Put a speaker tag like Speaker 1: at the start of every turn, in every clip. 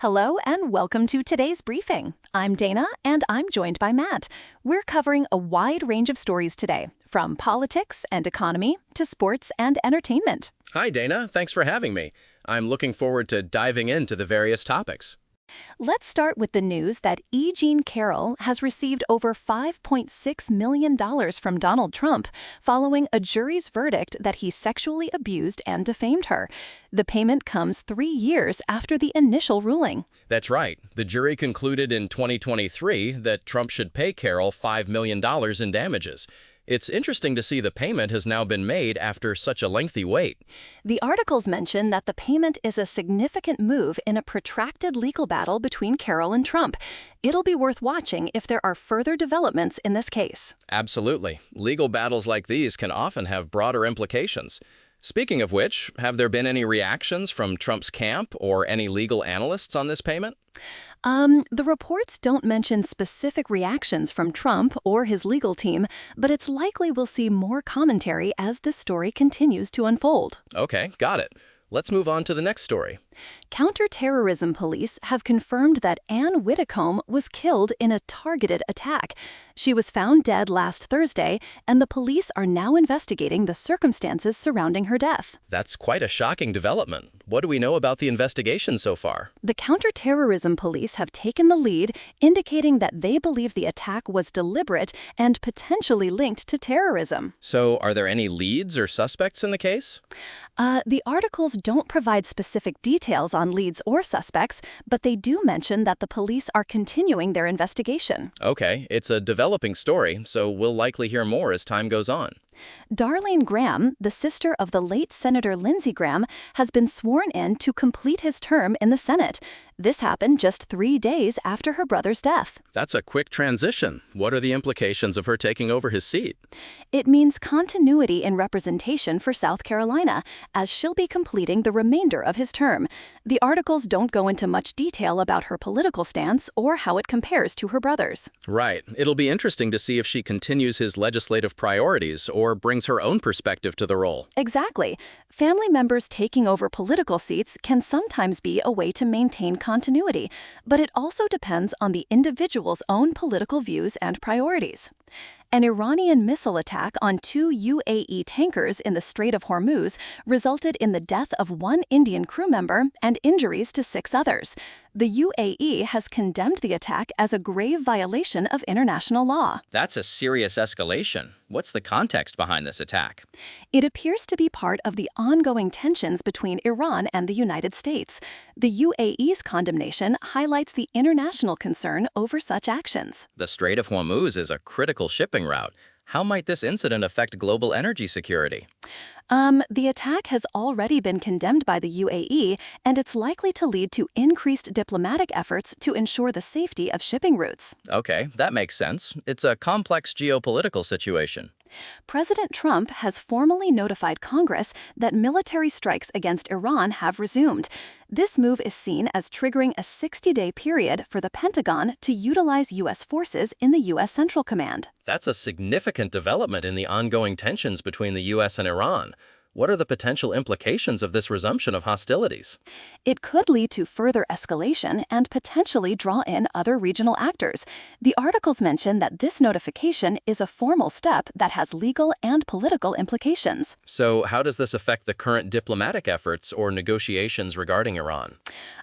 Speaker 1: Hello and welcome to today's briefing. I'm Dana and I'm joined by Matt. We're covering a wide range of stories today, from politics and economy to sports and entertainment.
Speaker 2: Hi, Dana. Thanks for having me. I'm looking forward to diving into the various topics.
Speaker 1: Let's start with the news that E. Jean Carroll has received over $5.6 million from Donald Trump following a jury's verdict that he sexually abused and defamed her. The payment comes 3 years after the initial ruling.
Speaker 2: That's right. The jury concluded in 2023 that Trump should pay Carroll $5 million in damages. It's interesting to see the payment has now been made after such a lengthy wait.
Speaker 1: The articles mention that the payment is a significant move in a protracted legal battle between Carroll and Trump. It'll be worth watching if there are further developments in this case.
Speaker 2: Absolutely. Legal battles like these can often have broader implications. Speaking of which, have there been any reactions from Trump's camp or any legal analysts on this payment?
Speaker 1: The reports don't mention specific reactions from Trump or his legal team, but it's likely we'll see more commentary as this story continues to unfold.
Speaker 2: Okay, got it. Let's move on to the next story.
Speaker 1: Counterterrorism police have confirmed that Anne Widdecombe was killed in a targeted attack. She was found dead last Thursday, and the police are now investigating the circumstances surrounding her death.
Speaker 2: That's quite a shocking development. What do we know about the investigation so far?
Speaker 1: The counterterrorism police have taken the lead, indicating that they believe the attack was deliberate and potentially linked to terrorism.
Speaker 2: So, are there any leads or suspects in the case?
Speaker 1: The articles don't provide specific details on leads or suspects, but they do mention that the police are continuing their investigation.
Speaker 2: Okay, it's a developing story, so we'll likely hear more as time goes on.
Speaker 1: Darlene Graham, the sister of the late Senator Lindsey Graham, has been sworn in to complete his term in the Senate. This happened just 3 days after her brother's death.
Speaker 2: That's a quick transition. What are the implications of her taking over his seat?
Speaker 1: It means continuity in representation for South Carolina, as she'll be completing the remainder of his term. The articles don't go into much detail about her political stance or how it compares to her brother's.
Speaker 2: Right. It'll be interesting to see if she continues his legislative priorities or brings her own perspective to the role.
Speaker 1: Exactly. Family members taking over political seats can sometimes be a way to maintain continuity, but it also depends on the individual's own political views and priorities. An Iranian missile attack on 2 UAE tankers in the Strait of Hormuz resulted in the death of 1 Indian crew member and injuries to 6 others. The UAE has condemned the attack as a grave violation of international law.
Speaker 2: That's a serious escalation. What's the context behind this attack?
Speaker 1: It appears to be part of the ongoing tensions between Iran and the United States. The UAE's condemnation highlights the international concern over such actions.
Speaker 2: The Strait of Hormuz is a critical shipping route. How might this incident affect global energy security?
Speaker 1: The attack has already been condemned by the UAE, and it's likely to lead to increased diplomatic efforts to ensure the safety of shipping routes.
Speaker 2: Okay, that makes sense. It's a complex geopolitical situation.
Speaker 1: President Trump has formally notified Congress that military strikes against Iran have resumed. This move is seen as triggering a 60-day period for the Pentagon to utilize U.S. forces in the U.S. Central Command.
Speaker 2: That's a significant development in the ongoing tensions between the U.S. and Iran. What are the potential implications of this resumption of hostilities?
Speaker 1: It could lead to further escalation and potentially draw in other regional actors. The articles mention that this notification is a formal step that has legal and political implications.
Speaker 2: So how does this affect the current diplomatic efforts or negotiations regarding Iran?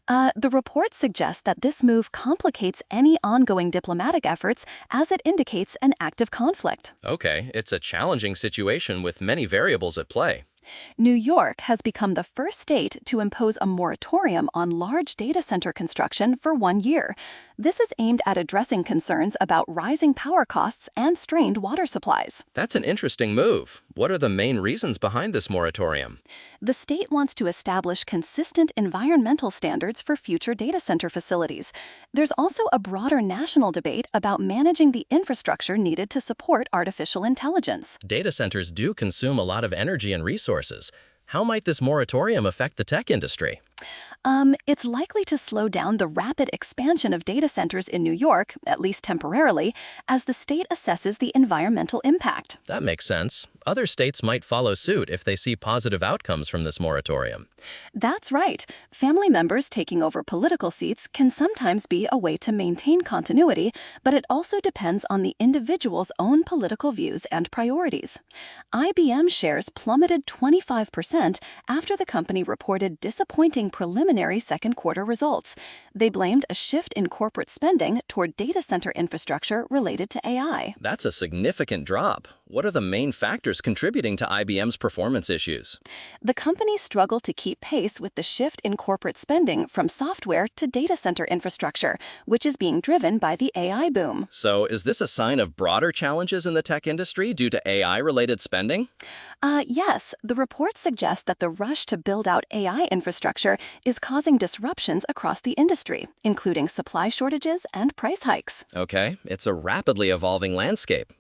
Speaker 1: The report suggests that this move complicates any ongoing diplomatic efforts as it indicates an active conflict.
Speaker 2: Okay, it's a challenging situation with many variables at play.
Speaker 1: New York has become the first state to impose a moratorium on large data center construction for 1 year. This is aimed at addressing concerns about rising power costs and strained water supplies.
Speaker 2: That's an interesting move. What are the main reasons behind this moratorium?
Speaker 1: The state wants to establish consistent environmental standards for future data center facilities. There's also a broader national debate about managing the infrastructure needed to support artificial intelligence.
Speaker 2: Data centers do consume a lot of energy and resources. How might this moratorium affect the tech industry?
Speaker 1: It's likely to slow down the rapid expansion of data centers in New York, at least temporarily, as the state assesses the environmental impact.
Speaker 2: That makes sense. Other states might follow suit if they see positive outcomes from this moratorium.
Speaker 1: That's right. Family members taking over political seats can sometimes be a way to maintain continuity, but it also depends on the individual's own political views and priorities. IBM shares plummeted 25% after the company reported disappointing preliminary second quarter results. They blamed a shift in corporate spending toward data center infrastructure related to AI.
Speaker 2: That's a significant drop. What are the main factors contributing to IBM's performance issues?
Speaker 1: The company struggled to keep pace with the shift in corporate spending from software to data center infrastructure, which is being driven by the AI boom.
Speaker 2: So, is this a sign of broader challenges in the tech industry due to AI-related spending?
Speaker 1: Yes, the reports suggest that the rush to build out AI infrastructure is causing disruptions across the industry, including supply shortages and price hikes.
Speaker 2: Okay, it's a rapidly evolving landscape.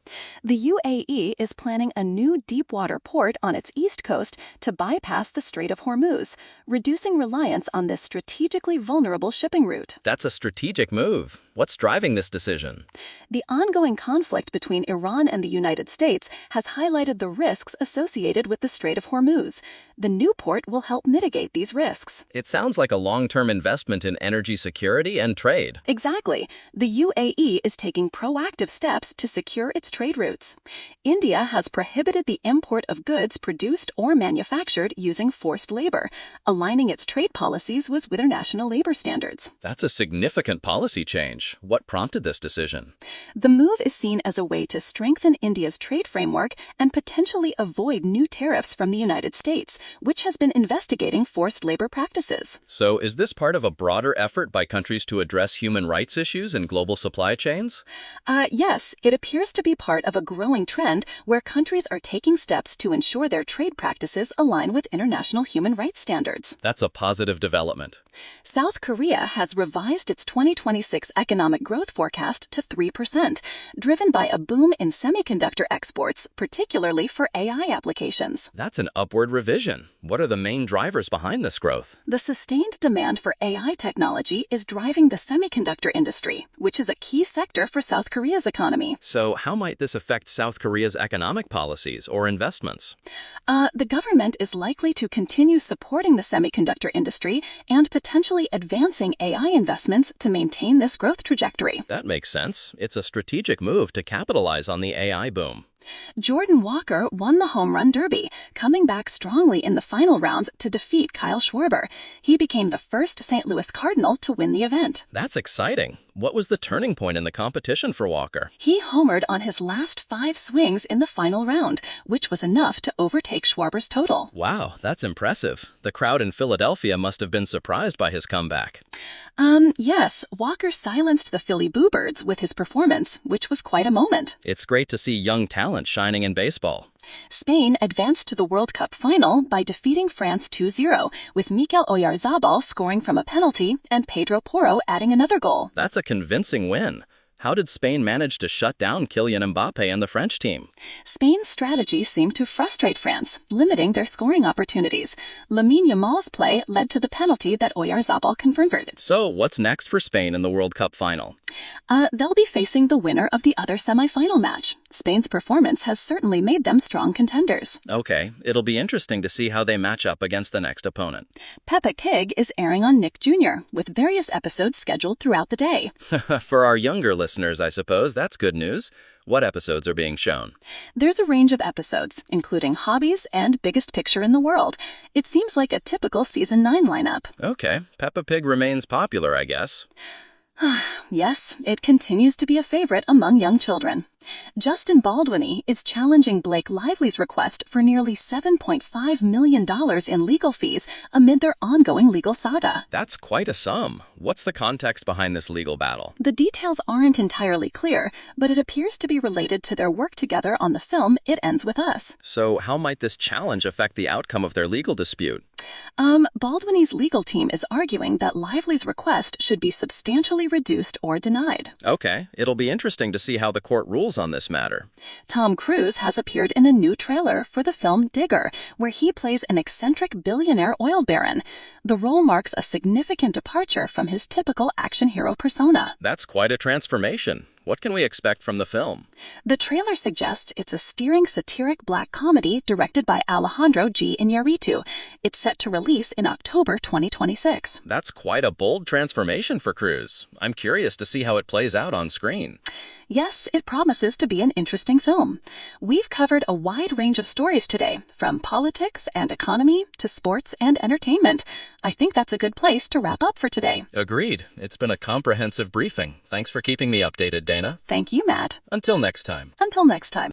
Speaker 1: The UAE is planning a new deepwater port on its east coast to bypass the Strait of Hormuz, reducing reliance on this strategically vulnerable shipping route.
Speaker 2: That's a strategic move. What's driving this decision?
Speaker 1: The ongoing conflict between Iran and the United States has highlighted the risks associated with the Strait of Hormuz. The new port will help mitigate these risks.
Speaker 2: It sounds like a long-term investment in energy security and trade.
Speaker 1: Exactly. The UAE is taking proactive steps to secure its trade routes. India has prohibited the import of goods produced or manufactured using forced labor, aligning its trade policies with international labor standards.
Speaker 2: That's a significant policy change. What prompted this decision?
Speaker 1: The move is seen as a way to strengthen India's trade framework and potentially avoid new tariffs from the United States, which has been investigating forced labor practices.
Speaker 2: So, is this part of a broader effort by countries to address human rights issues in global supply chains?
Speaker 1: Yes, it appears to be part of a growing trend where countries are taking steps to ensure their trade practices align with international human rights standards.
Speaker 2: That's a positive development.
Speaker 1: South Korea has revised its 2026 economic growth forecast to 3%, driven by a boom in semiconductor exports, particularly for AI applications.
Speaker 2: That's an upward revision. What are the main drivers behind this growth?
Speaker 1: The sustained demand for AI technology is driving the semiconductor industry, which is a key sector for South Korea's economy.
Speaker 2: So, how might this affect South Korea's economic policies or investments?
Speaker 1: The government is likely to continue supporting the semiconductor industry and potentially advancing AI investments to maintain this growth trajectory.
Speaker 2: That makes sense. It's a strategic move to capitalize on the AI boom.
Speaker 1: Jordan Walker won the Home Run Derby, coming back strongly in the final rounds to defeat Kyle Schwarber. He became the first St. Louis Cardinal to win the event.
Speaker 2: That's exciting. What was the turning point in the competition for Walker?
Speaker 1: He homered on his last 5 swings in the final round, which was enough to overtake Schwarber's total.
Speaker 2: Wow, that's impressive. The crowd in Philadelphia must have been surprised by his comeback.
Speaker 1: Yes, Walker silenced the Philly Boo Birds with his performance, which was quite a moment.
Speaker 2: It's great to see young talent shining in baseball.
Speaker 1: Spain advanced to the World Cup final by defeating France 2-0, with Mikel Oyarzabal scoring from a penalty and Pedro Porro adding another goal.
Speaker 2: That's a convincing win. How did Spain manage to shut down Kylian Mbappe and the French team?
Speaker 1: Spain's strategy seemed to frustrate France, limiting their scoring opportunities. Lamine Yamal's play led to the penalty that Oyarzabal converted.
Speaker 2: So, what's next for Spain in the World Cup final?
Speaker 1: They'll be facing the winner of the other semifinal match. Spain's performance has certainly made them strong contenders.
Speaker 2: Okay, it'll be interesting to see how they match up against the next opponent.
Speaker 1: Peppa Pig is airing on Nick Jr., with various episodes scheduled throughout the day.
Speaker 2: For our younger listeners, I suppose, that's good news. What episodes are being shown?
Speaker 1: There's a range of episodes, including Hobbies and Biggest Picture in the World. It seems like a typical Season 9 lineup.
Speaker 2: Okay, Peppa Pig remains popular, I guess.
Speaker 1: Yes, it continues to be a favorite among young children. Justin Baldwin is challenging Blake Lively's request for nearly $7.5 million in legal fees amid their ongoing legal saga.
Speaker 2: That's quite a sum. What's the context behind this legal battle?
Speaker 1: The details aren't entirely clear, but it appears to be related to their work together on the film It Ends With Us.
Speaker 2: So how might this challenge affect the outcome of their legal dispute?
Speaker 1: Baldwin's legal team is arguing that Lively's request should be substantially reduced or denied.
Speaker 2: Okay, it'll be interesting to see how the court rules rules on this matter?
Speaker 1: Tom Cruise has appeared in a new trailer for the film Digger, where he plays an eccentric billionaire oil baron. The role marks a significant departure from his typical action hero persona.
Speaker 2: That's quite a transformation. What can we expect from the film?
Speaker 1: The trailer suggests it's a stirring satiric black comedy directed by Alejandro G. Iñárritu. It's set to release in October 2026.
Speaker 2: That's quite a bold transformation for Cruise. I'm curious to see how it plays out on screen.
Speaker 1: Yes, it promises to be an interesting film. We've covered a wide range of stories today, from politics and economy to sports and entertainment. I think that's a good place to wrap up for today.
Speaker 2: Agreed. It's been a comprehensive briefing. Thanks for keeping me updated, Dana.
Speaker 1: Thank you, Matt.
Speaker 2: Until next time.
Speaker 1: Until next time.